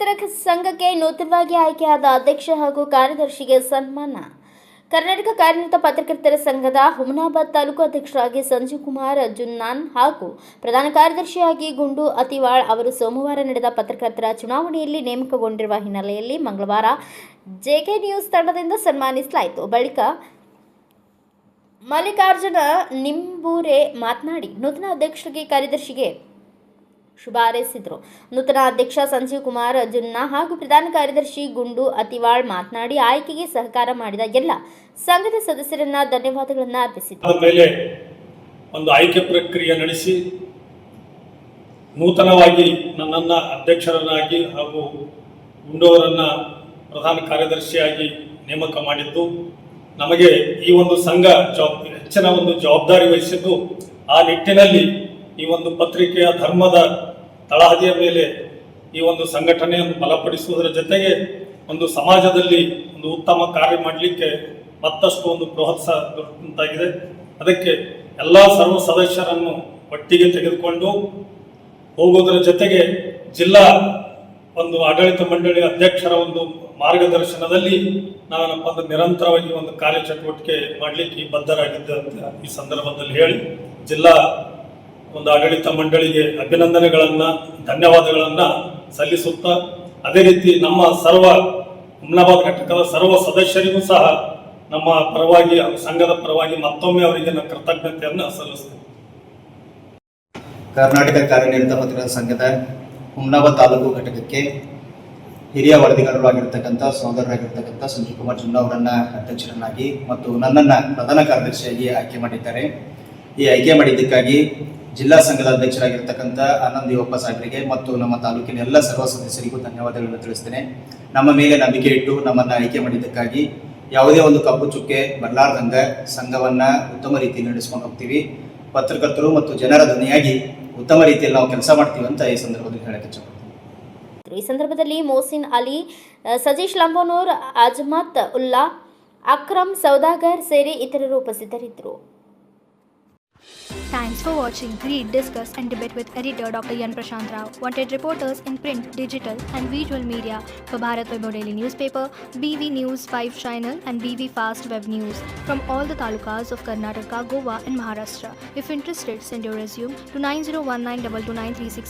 ಪತ್ರಕರ್ತರ ಸಂಘಕ್ಕೆ ನೂತನವಾಗಿ ಆಯ್ಕೆಯಾದ ಅಧ್ಯಕ್ಷ ಹಾಗೂ ಕಾರ್ಯದರ್ಶಿಗೆ ಸನ್ಮಾನ. ಕರ್ನಾಟಕ ಕಾರ್ಯನಿರತ ಪತ್ರಕರ್ತರ ಸಂಘದ ಹುಮನಾಬಾದ್ ತಾಲೂಕು ಅಧ್ಯಕ್ಷರಾಗಿ ಸಂಜೀವ್ ಕುಮಾರ್ ಜುನ್ನಾನ್ ಹಾಗೂ ಪ್ರಧಾನ ಕಾರ್ಯದರ್ಶಿಯಾಗಿ ಗುಂಡು ಅತಿವಾಳ್ ಅವರು ಸೋಮವಾರ ನಡೆದ ಪತ್ರಕರ್ತರ ಚುನಾವಣೆಯಲ್ಲಿ ನೇಮಕಗೊಂಡಿರುವ ಹಿನ್ನೆಲೆಯಲ್ಲಿ ಮಂಗಳವಾರ ಜೆಕೆ ನ್ಯೂಸ್ ತಂಡದಿಂದ ಸನ್ಮಾನಿಸಲಾಯಿತು. ಬಳಿಕ ಮಲ್ಲಿಕಾರ್ಜುನ ನಿಂಬೂರೆ ಮಾತನಾಡಿ ನೂತನ ಅಧ್ಯಕ್ಷರಿಗೆ ಕಾರ್ಯದರ್ಶಿಗೆ ಶುಭ ಹಾರೈಸಿದರು. ನೂತನ ಅಧ್ಯಕ್ಷ ಸಂಜೀವ್ ಕುಮಾರ್ ಜುನ್ನಾ ಹಾಗೂ ಪ್ರಧಾನ ಕಾರ್ಯದರ್ಶಿ ಗುಂಡು ಅತಿವಾಳ್ ಮಾತನಾಡಿ ಆಯ್ಕೆಗೆ ಸಹಕಾರ ಮಾಡಿದ ಎಲ್ಲ ಸಂಘದ ಸದಸ್ಯರನ್ನ ಧನ್ಯವಾದಗಳನ್ನು ಅರ್ಪಿಸಿದರು. ಮೇಲೆ ಒಂದು ಆಯ್ಕೆ ಪ್ರಕ್ರಿಯೆ ನಡೆಸಿ ನೂತನವಾಗಿ ನನ್ನನ್ನು ಅಧ್ಯಕ್ಷರನ್ನಾಗಿ ಹಾಗೂ ಗುಂಡು ಅವರನ್ನ ಪ್ರಧಾನ ಕಾರ್ಯದರ್ಶಿಯಾಗಿ ನೇಮಕ ಮಾಡಿದ್ದು ನಮಗೆ ಈ ಒಂದು ಸಂಘ ಹೆಚ್ಚಿನ ಒಂದು ಜವಾಬ್ದಾರಿ ವಹಿಸಿದ್ದು, ಆ ನಿಟ್ಟಿನಲ್ಲಿ ಈ ಒಂದು ಪತ್ರಿಕೆಯ ಧರ್ಮದ ತಳಹದಿಯ ಮೇಲೆ ಈ ಒಂದು ಸಂಘಟನೆಯನ್ನು ಬಲಪಡಿಸುವುದರ ಜೊತೆಗೆ ಒಂದು ಸಮಾಜದಲ್ಲಿ ಒಂದು ಉತ್ತಮ ಕಾರ್ಯ ಮಾಡಲಿಕ್ಕೆ ಮತ್ತಷ್ಟು ಒಂದು ಪ್ರೋತ್ಸಾಹ ದೊರೆತಂತಾಗಿದೆ. ಅದಕ್ಕೆ ಎಲ್ಲ ಸರ್ವ ಸದಸ್ಯರನ್ನು ಒಟ್ಟಿಗೆ ತೆಗೆದುಕೊಂಡು ಹೋಗುವುದರ ಜೊತೆಗೆ ಜಿಲ್ಲಾ ಒಂದು ಆಡಳಿತ ಮಂಡಳಿ ಅಧ್ಯಕ್ಷರ ಒಂದು ಮಾರ್ಗದರ್ಶನದಲ್ಲಿ ನಾವೇನಪ್ಪ ಅಂದ್ರೆ ನಿರಂತರವಾಗಿ ಒಂದು ಕಾರ್ಯಚಟುವಟಿಕೆ ಮಾಡಲಿಕ್ಕೆ ಬದ್ಧರಾಗಿದ್ದೆ ಅಂತ ಈ ಸಂದರ್ಭದಲ್ಲಿ ಹೇಳಿ ಜಿಲ್ಲಾ ಒಂದು ಆಡಳಿತ ಮಂಡಳಿಗೆ ಅಭಿನಂದನೆಗಳನ್ನ ಧನ್ಯವಾದಗಳನ್ನ ಸಲ್ಲಿಸುತ್ತಾ, ಅದೇ ರೀತಿ ನಮ್ಮ ಸರ್ವ ಹುಮನಾಬಾದ್ ಘಟಕದ ಸರ್ವ ಸದಸ್ಯರಿಗೂ ಸಹ ನಮ್ಮ ಪರವಾಗಿ ಸಂಘದ ಪರವಾಗಿ ಮತ್ತೊಮ್ಮೆ ಅವರಿಗೆ ನಾನು ಕೃತಜ್ಞತೆಯನ್ನು ಸಲ್ಲಿಸ್ತೇನೆ. ಕರ್ನಾಟಕ ಕಾರ್ಯನಿರತ ಪತ್ರಕರ್ತರ ಸಂಘದ ಹುಮನಾಬಾದ್ ತಾಲೂಕು ಘಟಕಕ್ಕೆ ಹಿರಿಯ ವರದಿಗಾರರು ಆಗಿರ್ತಕ್ಕಂಥ ಸಹೋದರರಾಗಿರ್ತಕ್ಕಂಥ ಸಂಜೀವ್ ಕುಮಾರ್ ಜುನ್ನಾ ಅವರನ್ನ ಅಧ್ಯಕ್ಷರನ್ನಾಗಿ ಮತ್ತು ನನ್ನನ್ನು ಪ್ರಧಾನ ಕಾರ್ಯದರ್ಶಿಯಾಗಿ ಆಯ್ಕೆ ಮಾಡಿದ್ದಾರೆ. ಈ ಆಯ್ಕೆ ಮಾಡಿದ್ದಕ್ಕಾಗಿ ಜಿಲ್ಲಾ ಸಂಘದ ಅಧ್ಯಕ್ಷರಾಗಿರ್ತಕ್ಕಂಥ ಆನಂದ್ ಯೋಪ್ಪ ಸಾಹೇಬರಿಗೆ ಮತ್ತು ನಮ್ಮ ತಾಲೂಕಿನ ಎಲ್ಲ ಸರ್ವ ಸದಸ್ಯರಿಗೂ ಧನ್ಯವಾದಗಳನ್ನು ತಿಳಿಸ್ತೇನೆ. ನಮ್ಮ ಮೇಲೆ ನಂಬಿಕೆ ಇಟ್ಟು ನಮ್ಮನ್ನು ಆಯ್ಕೆ ಮಾಡಿದ್ದಕ್ಕಾಗಿ ಯಾವುದೇ ಒಂದು ಕಪ್ಪು ಚುಕ್ಕೆ ಬರಲಾರ್ದಂಗ ಸಂಘವನ್ನ ಉತ್ತಮ ರೀತಿಯಲ್ಲಿ ನಡೆಸ್ಕೊಂಡು ಹೋಗ್ತೀವಿ. ಪತ್ರಕರ್ತರು ಮತ್ತು ಜನರ ಧ್ವನಿಯಾಗಿ ಉತ್ತಮ ರೀತಿಯಲ್ಲಿ ನಾವು ಕೆಲಸ ಮಾಡ್ತೀವಿ ಅಂತ ಈ ಸಂದರ್ಭದಲ್ಲಿ ಹೇಳಕ್ಕೆ ಇಷ್ಟಪಡ್ತೀನಿ. ಈ ಸಂದರ್ಭದಲ್ಲಿ ಮೋಸಿನ್ ಅಲಿ, ಸಜೀಶ್ ಲಂಬೋನೂರ್, ಅಜ್ಮತ್ ಉಲ್ಲಾ, ಅಕ್ರಮ್ ಸೌದಾಗರ್ ಸೇರಿ ಇತರರು ಉಪಸ್ಥಿತರಿದ್ದರು. Thanks for watching. Read, discuss and debate with editor Dr. Yan Prashant Rao. Wanted reporters in print, digital and visual media for Bharat Vaibhav Daily Newspaper, BV News 5 Channel and BV Fast Web News from all the talukas of Karnataka, Goa and Maharashtra. If interested, send your resume to 9019229369.